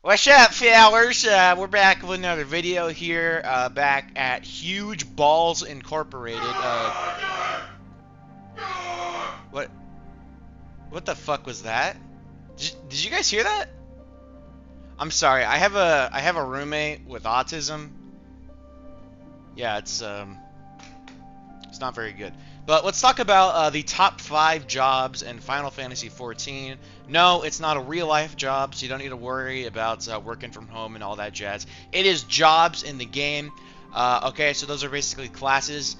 What's up, fellas? We're back with another video here, back at Huge Balls Incorporated. What what the fuck was that? Did you guys hear that? I'm sorry. I have a roommate with autism. Yeah, it's not very good. But let's talk about the top 5 jobs in Final Fantasy XIV. No, it's not a real life job, so you don't need to worry about working from home and all that jazz. It is jobs in the game. Okay, so those are basically classes.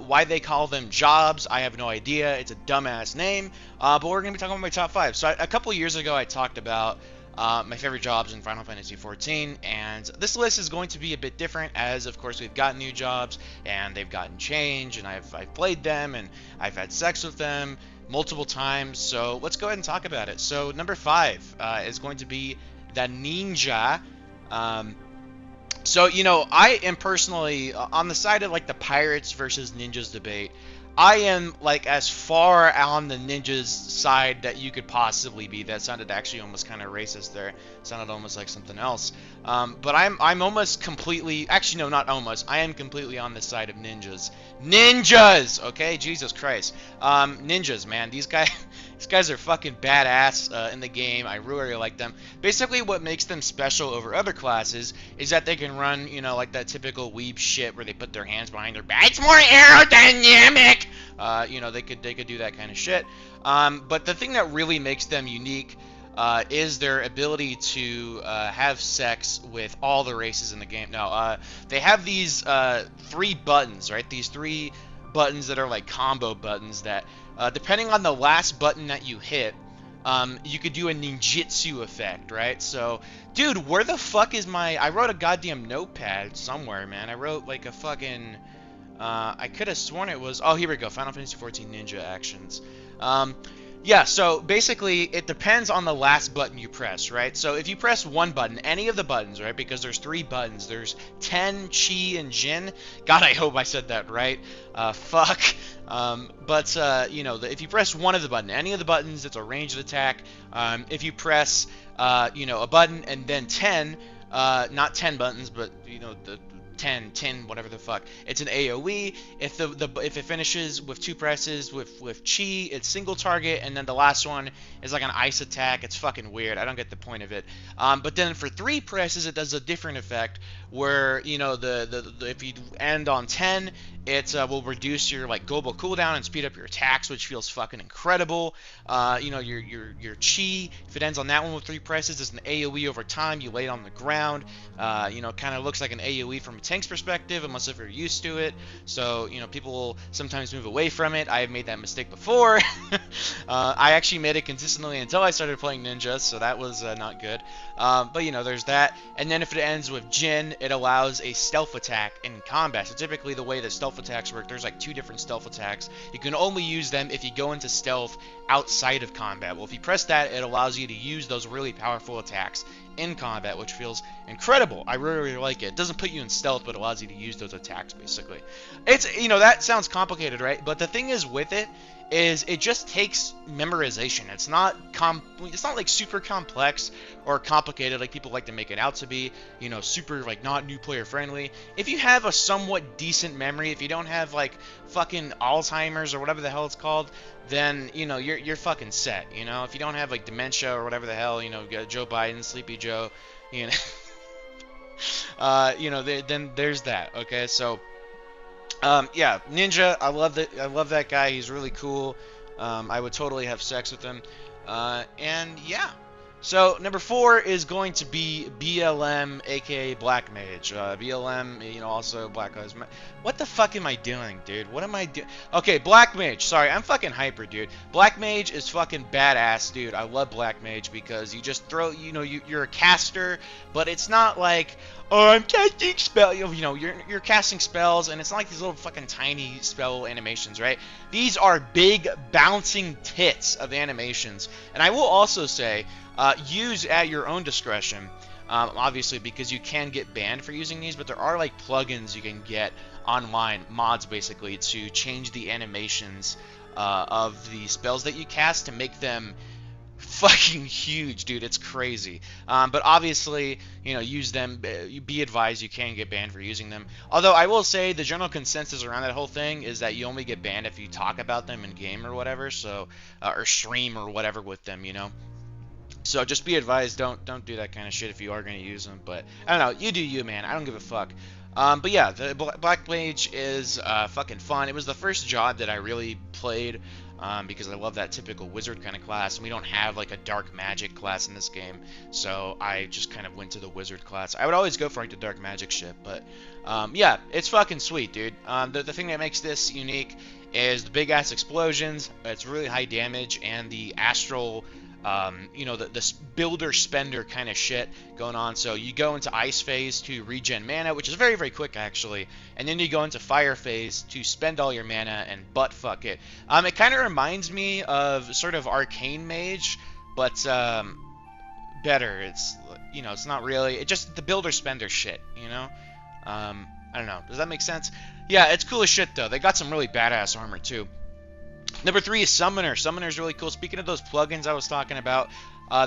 Why they call them jobs, I have no idea. It's a dumbass name. But we're going to be talking about my top 5. So a couple years ago, I talked about my favorite jobs in Final Fantasy XIV, and this list is going to be a bit different as, of course, we've gotten new jobs, and they've gotten change, and I've played them, and I've had sex with them multiple times, so let's go ahead and talk about it. So number 5 is going to be the ninja. Um, I am personally on the side of like the pirates versus ninjas debate. I am like as far on the ninjas side that you could possibly be. That sounded actually almost kind of racist there. It sounded almost like something else. But I'm almost completely, actually no, not almost. I am completely on the side of ninjas. Ninjas, okay, Jesus Christ. Ninjas, man, these guys, these guys are fucking badass in the game. I really like them. Basically, what makes them special over other classes is that they can run, like that typical weeb shit where they put their hands behind their back. It's more aerodynamic. They could do that kind of shit. But the thing that really makes them unique is their ability to have sex with all the races in the game. No, they have these 3 buttons, right? These 3 buttons that are like combo buttons that, depending on the last button that you hit, you could do a ninjutsu effect, right? So, dude, where the fuck is my... I wrote a goddamn notepad somewhere, man. I wrote like a fucking... I could have sworn it was... Oh, here we go. Final Fantasy XIV Ninja Actions. Yeah, so basically it depends on the last button you press, right? So if you press one button, any of the buttons, right? Because there's 3 buttons. There's Ten, Chi, and Jin. God, I hope I said that right. Fuck. If you press one of the button, any of the buttons, it's a ranged attack. If you press, a button and then 10, not 10 buttons, but, the 10, whatever the fuck. It's an AoE. If it finishes with 2 presses with Chi, it's single target, and then the last one is like an ice attack. It's fucking weird. I don't get the point of it. But then for 3 presses, it does a different effect where if you end on 10, it will reduce your like global cooldown and speed up your attacks, which feels fucking incredible. Your Chi, if it ends on that one with 3 presses, is an AoE over time. You lay it on the ground. Kind of looks like an AoE from a tank's perspective, unless if you're used to it. So, people will sometimes move away from it. I have made that mistake before. I actually made it consistently until I started playing ninjas, so that was not good. There's that. And then if it ends with Jin, it allows a stealth attack in combat. So typically the way that stealth attacks work, there's like 2 different stealth attacks. You can only use them if you go into stealth outside of combat. Well, if you press that, it allows you to use those really powerful attacks in combat, which feels incredible. I really, really like it. It doesn't put you in stealth, but allows you to use those attacks, basically. It's, that sounds complicated, right? But the thing is with it is it just takes memorization. It's not like super complex or complicated like people like to make it out to be, super like not new player friendly. If you have a somewhat decent memory, if you don't have like fucking Alzheimer's or whatever the hell it's called, then you're fucking set. If you don't have like dementia or whatever the hell, you got Joe Biden, Sleepy Joe, then there's that. Okay, so yeah, Ninja, I love that guy. He's really cool. I would totally have sex with him. And yeah. So number 4 is going to be BLM, aka Black Mage. BLM, also Black Lives Matter. What the fuck am I doing, dude? What am I doing? Okay, Black Mage. Sorry, I'm fucking hyper, dude. Black Mage is fucking badass, dude. I love Black Mage because you just throw, you're a caster, but it's not like, oh, I'm casting spell. You're casting spells, and it's not like these little fucking tiny spell animations, right? These are big bouncing tits of animations, and I will also say, use at your own discretion. Obviously, because you can get banned for using these, but there are like plugins you can get online, mods basically, to change the animations of the spells that you cast to make them fucking huge, dude. It's crazy. But obviously, use them. Be advised, you can get banned for using them. Although I will say the general consensus around that whole thing is that you only get banned if you talk about them in game or whatever. So, or stream or whatever with them. So just be advised, don't do that kind of shit if you are going to use them. But I don't know, you do you, man. I don't give a fuck. But yeah, the Black Mage is fucking fun. It was the first job that I really played because I love that typical wizard kind of class, and we don't have like a dark magic class in this game, so I just kind of went to the wizard class. I would always go for like the dark magic shit, but yeah, it's fucking sweet, dude. The thing that makes this unique is the big ass explosions. It's really high damage, and the astral the builder spender kind of shit going on. So you go into ice phase to regen mana, which is very, very quick actually, and then you go into fire phase to spend all your mana and butt fuck it. It kind of reminds me of sort of Arcane Mage, but better. It's not really. It's just the builder spender shit. I don't know. Does that make sense? Yeah, it's cool as shit though. They got some really badass armor too. Number 3 is Summoner. Summoner is really cool. Speaking of those plugins I was talking about,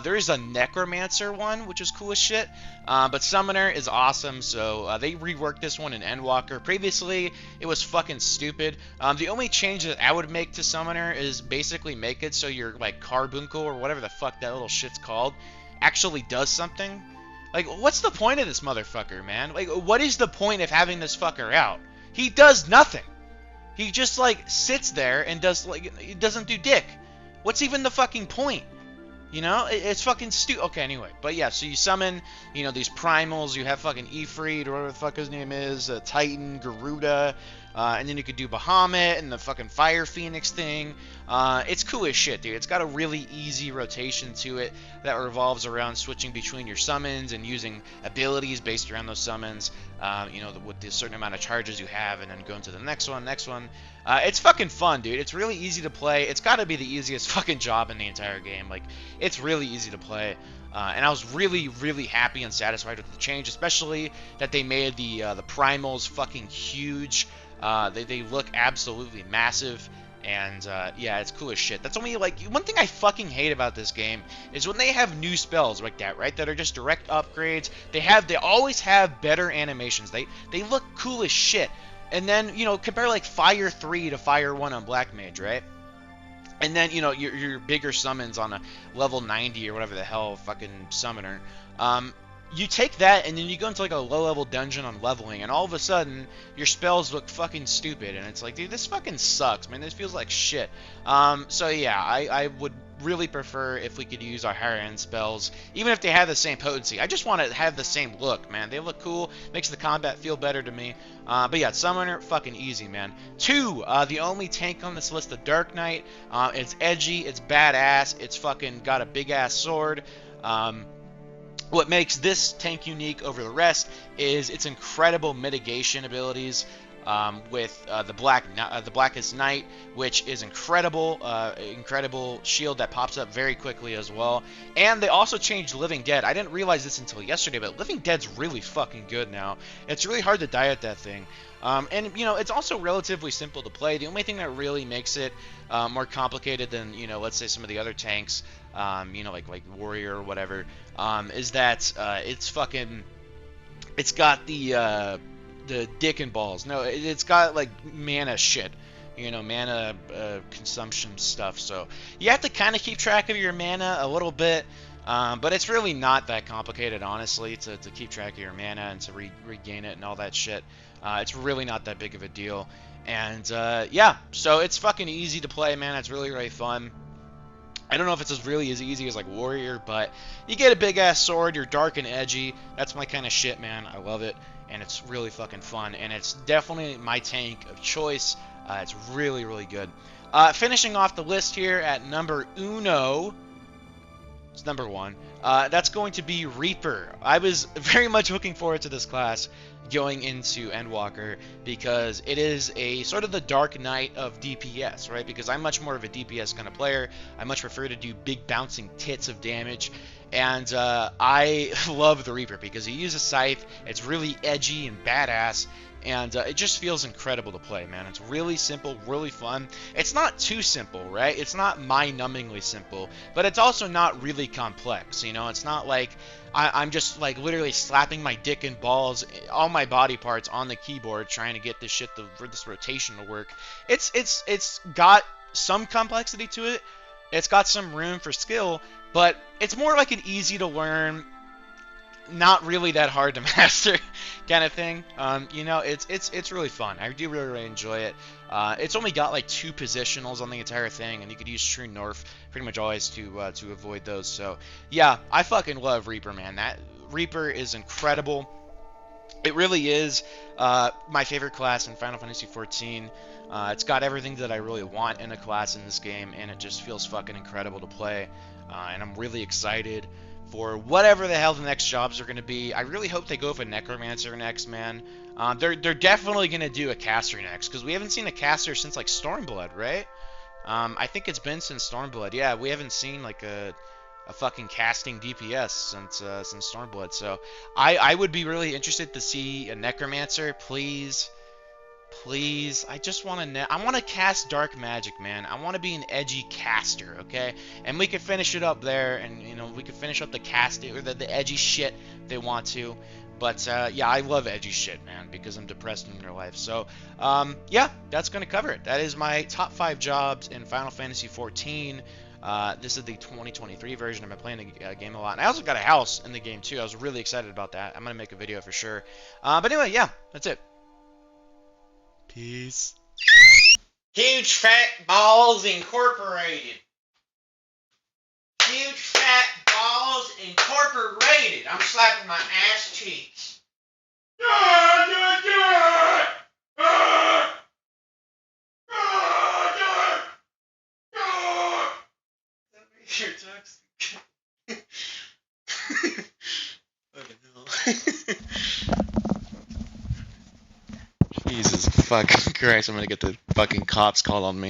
there is a Necromancer one, which is cool as shit. But Summoner is awesome, so they reworked this one in Endwalker. Previously, it was fucking stupid. The only change that I would make to Summoner is basically make it so your, like, Carbuncle, or whatever the fuck that little shit's called, actually does something. Like, what's the point of this motherfucker, man? Like, what is the point of having this fucker out? He does nothing. He just, like, sits there and does, like, he doesn't do dick. What's even the fucking point? It's fucking stupid. Okay, anyway. But yeah, so you summon, these primals. You have fucking Ifrit, or whatever the fuck his name is, Titan, Garuda, and then you could do Bahamut and the fucking Fire Phoenix thing. It's cool as shit, dude. It's got a really easy rotation to it that revolves around switching between your summons and using abilities based around those summons, with the certain amount of charges you have, and then going to the next one. It's fucking fun, dude. It's really easy to play. It's got to be the easiest fucking job in the entire game. Like, it's really easy to play. And I was really, really happy and satisfied with the change, especially that they made the primals fucking huge. They look absolutely massive, and yeah, it's cool as shit. That's only, like, one thing I fucking hate about this game is when they have new spells like that, right? That are just direct upgrades. They always have better animations. They look cool as shit. And then, compare like Fire 3 to Fire 1 on Black Mage, right? And then, your bigger summons on a level 90 or whatever the hell fucking summoner. You take that and then you go into like a low-level dungeon on leveling, and all of a sudden your spells look fucking stupid, and it's like, dude, this fucking sucks, man. This feels like shit. So yeah, I would really prefer if we could use our higher-end spells, even if they have the same potency. I just want to have the same look, man. They look cool, makes the combat feel better to me. But yeah, Summoner, fucking easy, man. 2, the only tank on this list, the Dark Knight. It's edgy, it's badass, it's fucking got a big-ass sword. What makes this tank unique over the rest is its incredible mitigation abilities, with the Blackest Night, which is incredible shield that pops up very quickly as well. And they also changed Living Dead. I didn't realize this until yesterday, but Living Dead's really fucking good now. It's really hard to die at that thing. And, it's also relatively simple to play. The only thing that really makes it more complicated than, let's say some of the other tanks, like Warrior or whatever, is that it's got the dick and balls. No, it's got, like, mana shit. Mana consumption stuff. So you have to kind of keep track of your mana a little bit. But it's really not that complicated, honestly, to keep track of your mana and to regain it and all that shit. It's really not that big of a deal. And, yeah, so it's fucking easy to play, man. It's really, really fun. I don't know if it's as really as easy as, like, Warrior, but you get a big-ass sword, you're dark and edgy. That's my kind of shit, man. I love it, and it's really fucking fun. And it's definitely my tank of choice. It's really, really good. Finishing off the list here at number uno... It's number 1. That's going to be Reaper. I was very much looking forward to this class going into Endwalker because it is a sort of the Dark Knight of DPS, right? Because I'm much more of a DPS kind of player. I much prefer to do big bouncing tits of damage. And I love the Reaper because he uses Scythe. It's really edgy and badass, and it just feels incredible to play, man. It's really simple, really fun. It's not too simple, right? It's not mind-numbingly simple, but it's also not really complex, you know? It's not like I'm just like literally slapping my dick and balls, all my body parts on the keyboard trying to get this shit, this rotation to work. It's got some complexity to it. It's got some room for skill, but it's more like an easy to learn, not really that hard to master kind of thing. You know, it's really fun. I do really enjoy it. It's only got like 2 positionals on the entire thing, and you could use True North pretty much always to avoid those. So yeah, I fucking love Reaper, man. That Reaper is incredible. It really is my favorite class in Final Fantasy XIV. It's got everything that I really want in a class in this game, and it just feels fucking incredible to play. And I'm really excited for whatever the hell the next jobs are going to be. I really hope they go for Necromancer next, man. They're definitely going to do a caster next, because we haven't seen a caster since, like, Stormblood, right? I think it's been since Stormblood. Yeah, we haven't seen, like, a fucking casting DPS since Stormblood. So I would be really interested to see a Necromancer, please. Please, I just want to. I want to cast dark magic, man. I want to be an edgy caster, okay? And we could finish it up there, and you know, we could finish up the casting or the edgy shit if they want to. But yeah, I love edgy shit, man, because I'm depressed in real life. So yeah, that's gonna cover it. That is my top 5 jobs in Final Fantasy XIV. This is the 2023 version. I've been playing the game a lot, and I also got a house in the game too. I was really excited about that. I'm gonna make a video for sure. But anyway, yeah, that's it. Peace. Huge Fat Balls Incorporated. Huge Fat Balls Incorporated. I'm slapping my ass cheeks. Your text. Fucking hell. Jesus fucking Christ, I'm gonna get the fucking cops called on me.